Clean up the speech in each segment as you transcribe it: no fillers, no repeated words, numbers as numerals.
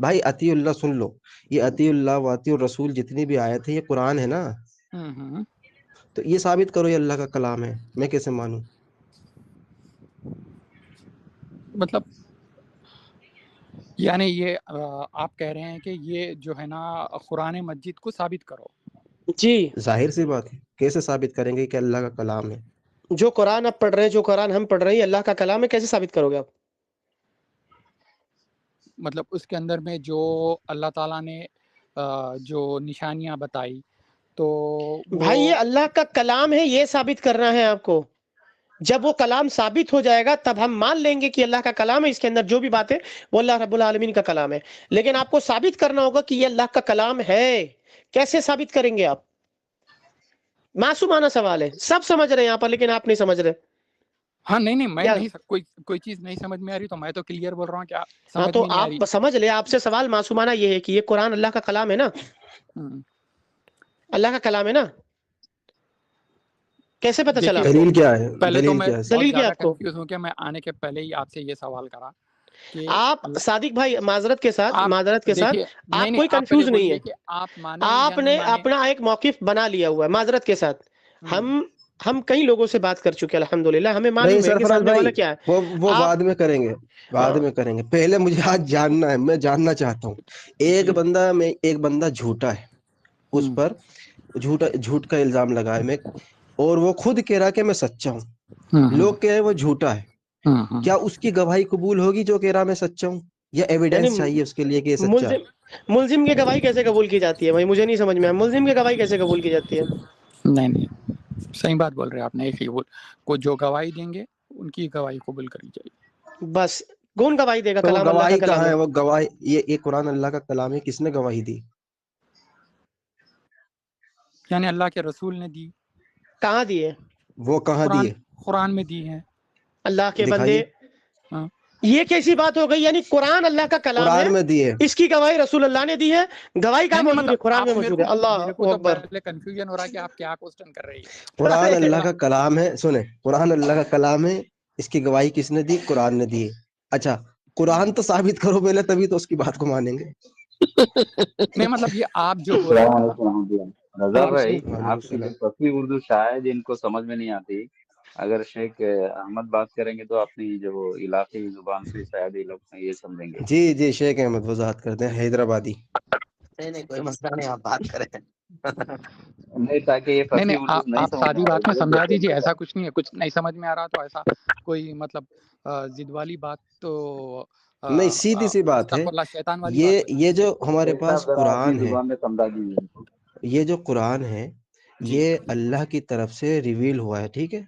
بھائی اطیع اللہ سن لو، یہ اطیع اللہ و اطیع الرسول جتنی بھی آیت ہے یہ قرآن ہے نا، تو یہ ثابت کرو یہ اللہ کا کلام ہے، میں کیسے مانوں؟ مطلب یعنی یہ آپ کہہ رہے ہیں کہ یہ جو ہے نا قرآن مجید کو ثابت کرو. جی ظاہر سی بات ہے، کیسے ثابت کریں گے کہ اللہ کا کلام ہے؟ جو قرآن آپ پڑھ رہے ہیں، جو قرآن ہم پڑھ رہے ہیں، یہ اللہ کا کلام ہے، کیسے ثابت کرو گے آپ؟ مطلب اس کے اندر میں جو اللہ تعالیٰ نے جو نشانیاں بتائی تو بھائی یہ اللہ کا کلام ہے، یہ ثابت کرنا ہے آپ کو. جب وہ کلام ثابت ہو جائے گا تب ہم مان لیں گے کہ اللہ کا کلام ہے، اس کے اندر جو بھی بات ہے وہ اللہ رب العالمین کا کلام ہے. لیکن آپ کو ثابت کرنا ہوگا کہ یہ اللہ کا کلام ہے. کیسے ثابت کریں گے آپ؟ معصومانہ سوال ہے، سب سمجھ رہے ہیں یہاں پر لیکن آپ نہیں سمجھ رہے. ہاں نہیں میں کیا؟ نہیں کوئی چیز نہیں سمجھ میں آ رہی تو میں تو کلیئر بول رہا ہوں کہ ہاں سمجھ تو میں نہیں آ رہی. آپ سمجھ لیں، آپ سے سوال معصومانہ یہ ہے کہ یہ قرآن اللہ کا کلام ہے نا، اللہ کا کلام ہے نا، کیسے پتہ چلا؟ دیکھیے دلیل کیا ہے؟ پہلے تو دلیل میں کیا ہے؟ بہت دلیل کیا زیادہ آپ کو؟ کنفیوز ہوں کہ میں آنے کے پہلے ہی آپ سے یہ سوال کرا کہ آپ صادق بھائی معذرت کے ساتھ آپ دیکھیے آپ کوئی آپ پہلے کنفیوز نہیں بولیے ہے، کہ آپ مانیں یا آپ نہیں نے مانیں. اپنا ایک موقف بنا لیا ہوا ہے. معذرت کے ساتھ ہم کئی لوگوں سے بات کر چکے الحمدللہ، ہمیں نہیں معلوم ہے کہ سرفراز سامنے بھائی، والا کیا ہے. وہ آپ بعد میں کریں گے، بعد میں کریں گے. پہلے مجھے آج جاننا ہے، میں جاننا چاہتا ہوں. ایک بندہ جھوٹا ہے، اس پر جھوٹ کا الزام لگا ہے، میں اور وہ خود کہہ رہا کہ میں سچا ہوں. لوگ کہہ رہے ہیں وہ جھوٹا ہے، کیا اس کی گواہی قبول ہوگی جو کہہ رہا میں سچا ہوں، یا یعنی ایویڈینس چاہیے اس کے لیے کہ یہ سچا ہے؟ ملزم کی گواہی کیسے قبول کی جاتی ہے؟ بھائی مجھے نہیں سمجھ میں آیا، ملزم کی گواہی کیسے قبول کی جاتی ہے؟ نہیں صحیح بات بول رہے ہیں آپ نے. کو جو گواہی دیں گے ان کی گواہی قبول کری جائے گی. بس کون گواہی دے گا؟ تو وہ کلام اللہ کا گواہی کلام کہاں ہے. ہے؟ وہ گواہی یہ قرآن اللہ کا کلام ہے، کس نے گواہی دی؟ یعنی اللہ کے رسول نے دی. کہاں دی ہے؟ وہ کہاں دی ہے؟ قرآن میں دی ہے. اللہ کے دکھائیے. بندے، یہ کیسی بات ہو گئی؟ یعنی قرآن اللہ کا کلام ہے، قرآن میں دی ہے. اس کی گواہی رسول اللہ نے دی ہے. گواہی کہاں نہیں موجود ہے؟ مطلب قرآن میں آپ موجود ہے. اللہ میرے کو تو اکبر. پہلے کنفیوژن ہو رہا ہے کہ آپ کیا کوسچن کر رہی ہے. قرآن اللہ کا کلام ہے، سنیں، قرآن اللہ کا کلام ہے، اس کی گواہی کس نے دی؟ قرآن نے دی ہے. اچھا قرآن تو ثابت کرو پہلے، تبھی تو اس کی بات کو مانیں گے. نہیں مطلب یہ آپ جو بول رہے السلام ہیں نا. علیکم ورحمۃ اللہ. رضا بھائی، وعلیکم آپ کی جو السلام. فصیح اردو شاعر جن کو سمجھ میں نہیں آتی، اگر شیخ احمد بات کریں گے تو اپنی جو علاقائی زبان سے شاید یہ لوگ یہ سمجھیں گے. جی شیخ احمد وضاحت کرتے ہیں، حیدرآبادی. نہیں کوئی مسئلہ نہیں، آپ بات کریں. نہیں، تاکہ یہ نہیں فصیح اردو نہیں آپ سمجھ میں سادی آ بات میں رہی ہے سمجھا جیسے دیجیے. ایسا کچھ نہیں ہے، کچھ نہیں سمجھ میں آ رہا تو ایسا کوئی مطلب ضد والی بات تو نہیں سیدھی سی بات ہے. استغفر اللہ، شیطان والی بات تو نہیں. یہ جو ہمارے شیخ پاس صاحب ذرا اپنی قرآن ہے، زبان میں سمجھا دیجیے ان کو. یہ جو قرآن ہے جی یہ اللہ کی طرف سے ریویل ہوا ہے، ٹھیک ہے؟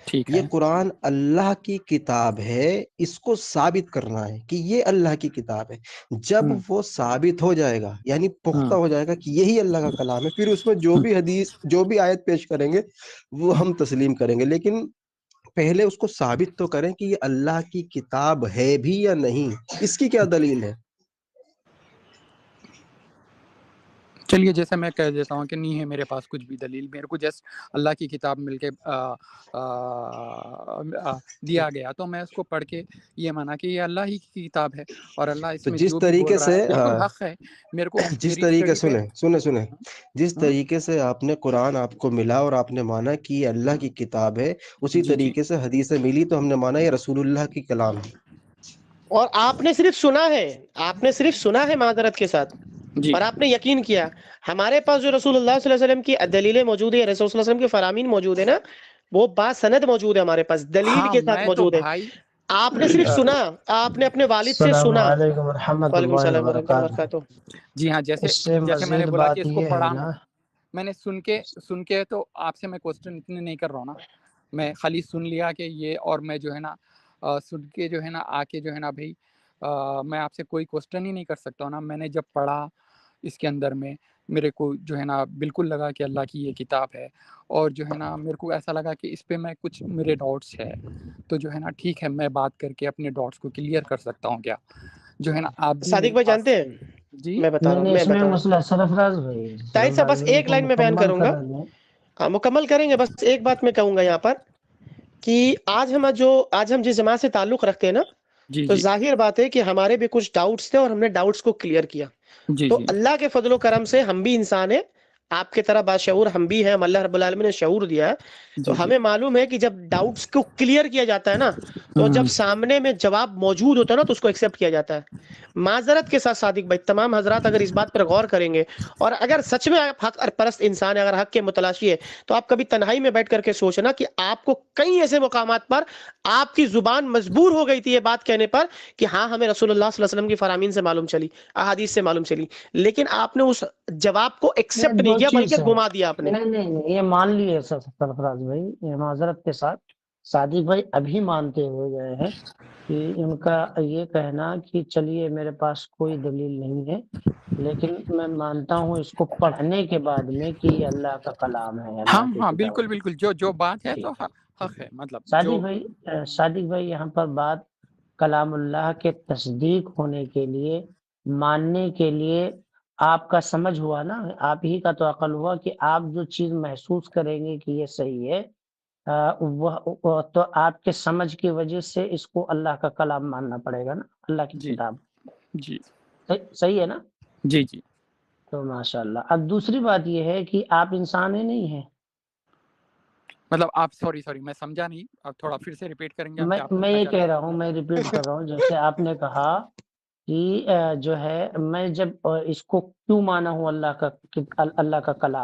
ٹھیک یہ ہے. قرآن اللہ کی کتاب ہے، اس کو ثابت کرنا ہے کہ یہ اللہ کی کتاب ہے. جب وہ ثابت ہو جائے گا، یعنی پختہ ہو جائے گا کہ یہی اللہ کا کلام ہے، پھر اس میں جو بھی حدیث، جو بھی آیت پیش کریں گے وہ ہم تسلیم کریں گے. لیکن پہلے اس کو ثابت تو کریں کہ یہ اللہ کی کتاب ہے بھی یا نہیں. اس کی کیا دلیل ہے؟ چلیے جیسے میں کہہ دیتا ہوں کہ نہیں ہے میرے پاس کچھ بھی دلیل. میرے کو جس اللہ کی کتاب مل کے دیا گیا تو میں اس کو پڑھ کے یہ مانا کہ یہ اللہ ہی کی کتاب ہے اور اللہ اس تو میں جس جو بھی بول طریقے رہا سے ہے بالکل حق ہے. میرے کو جس میری طریقے اسٹڈی پہ سنیں جس طریقے سے آپ نے قرآن آپ کو ملا اور آپ نے مانا کہ یہ اللہ کی کتاب ہے، اسی جی طریقے سے حدیث ملی تو ہم نے مانا یہ رسول اللہ کی کلام ہے. اور آپ نے صرف سنا ہے معذرت کے ساتھ، جی اور آپ نے یقین کیا. ہمارے پاس جو رسول اللہ صلی اللہ علیہ وسلم کی دلیلیں موجود ہیں، رسول صلی اللہ علیہ وسلم کے فرامین موجود ہیں نا، وہ با سند موجود ہے ہمارے پاس، دلیل ہاں کے ساتھ میں تو موجود ہے. بھائی آپ نے صرف سنا، آپ نے اپنے والد سے السلام سنا. علیکم ورحمۃ وعلیکم اللہ السلام ورحمۃ اللہ وبرکاتہ. وبرکاتہ. جی ہاں اس سے جیسے میں نے مزید بولا کہ بات اس کو یہ ہے پڑھا نا، ہوں. میں نے سن کے تو آپ سے میں کوسچن اتنے نہیں کر رہا ہوں نا. میں خالی سن لیا کہ یہ، اور میں جو ہے نا سن کے جو ہے نا آ کے جو ہے نا بھائی میں آپ سے کوئی کوسچن ہی نہیں کر سکتا ہوں نا. میں نے جب پڑھا اس کے اندر میں میرے کو جو ہے نا بالکل لگا کہ اللہ کی یہ کتاب ہے، اور جو ہے نا میرے کو ایسا لگا کہ اس پہ میں کچھ میرے ڈاؤٹس ہے تو جو ہے نا ٹھیک ہے میں بات کر کے اپنے ڈاؤٹس کو کلیئر کر سکتا ہوں. کیا جو ہے نا آپ بھی صادق میرے بھائی پاس. جانتے ہیں، جی میں بتا رہا ہوں نہیں میں اس میں بتا رہا مسئلہ ہوں سرفراز طاہر صاحب، بس بھائی ان ایک کو لائن میں بیان مکمل کروں گا. کر لیں. ہاں مکمل کریں گے. بس ایک بات میں کہوں گا یہاں پر کہ آج ہم جس جماعت سے تعلق رکھتے ہیں نا، جی تو جی ظاہر بات ہے کہ ہمارے بھی کچھ ڈاؤٹس تھے اور ہم نے ڈاؤٹس کو کلیئر کیا. جی تو جی اللہ کے فضل و کرم سے ہم بھی انسان ہیں، آپ کی طرح باشعور ہم بھی ہیں، ہم اللہ رب العالمین نے شعور دیا ہے. جی تو جی ہمیں معلوم ہے کہ جب ڈاؤٹس کو کلیئر کیا جاتا ہے نا، تو جب سامنے میں جواب موجود ہوتا ہے نا، تو اس کو ایکسیپٹ کیا جاتا ہے. معذرت کے ساتھ صادق بھائی، تمام حضرات اگر اس بات پر غور کریں گے، اور اگر سچ میں آپ حق پرست انسان ہے، اگر حق کے متلاشی ہے، تو آپ کبھی تنہائی میں بیٹھ کر کے سوچنا کہ آپ کو کئی ایسے مقامات پر آپ کی زبان مجبور ہو گئی تھی یہ بات کہنے پر کہ ہاں ہمیں رسول اللہ صلی اللہ علیہ وسلم کی فرامین سے معلوم چلی، احادیث سے معلوم چلی، لیکن آپ نے اس جواب کو ایکسیپٹ نہیں دو کیا چیز بلکہ ہے. گھما دیا آپ نے. نہیں یہ مان لیے سرفراز بھائی، یہ معذرت کے ساتھ صادق بھائی ابھی مانتے ہوئے گئے ہیں کہ ان کا یہ کہنا کہ چلیے میرے پاس کوئی دلیل نہیں ہے، لیکن میں مانتا ہوں اس کو پڑھنے کے بعد میں کہ یہ اللہ کا کلام ہے، ہاں اللہ کی ہاں کتاب بالکل ہے. بالکل، جو بات ہے ٹھیک. تو حق ہے، مطلب جو صادق بھائی یہاں پر بات کلام اللہ کے تصدیق ہونے کے لیے، ماننے کے لیے آپ کا سمجھ ہوا نا، آپ ہی کا تو عقل ہوا کہ آپ جو چیز محسوس کریں گے کہ یہ صحیح ہے، وہ تو آپ کے سمجھ کی وجہ سے اس کو اللہ کا کلام ماننا پڑے گا نا، اللہ کی جی کتاب. جی صحیح ہے نا؟ جی جی تو ماشاءاللہ. اب دوسری بات یہ ہے کہ آپ انسان ہی نہیں ہیں. مطلب آپ سوری میں سمجھا نہیں، آپ تھوڑا پھر سے ریپیٹ کریں گے آپ کیا میں پوچھنا یہ چاہتے کہہ ہیں؟ رہا ہوں، میں ریپیٹ کر رہا ہوں، جیسے آپ نے کہا کہ جو ہے میں جب اس کو کیوں مانا ہوں اللہ کا کلام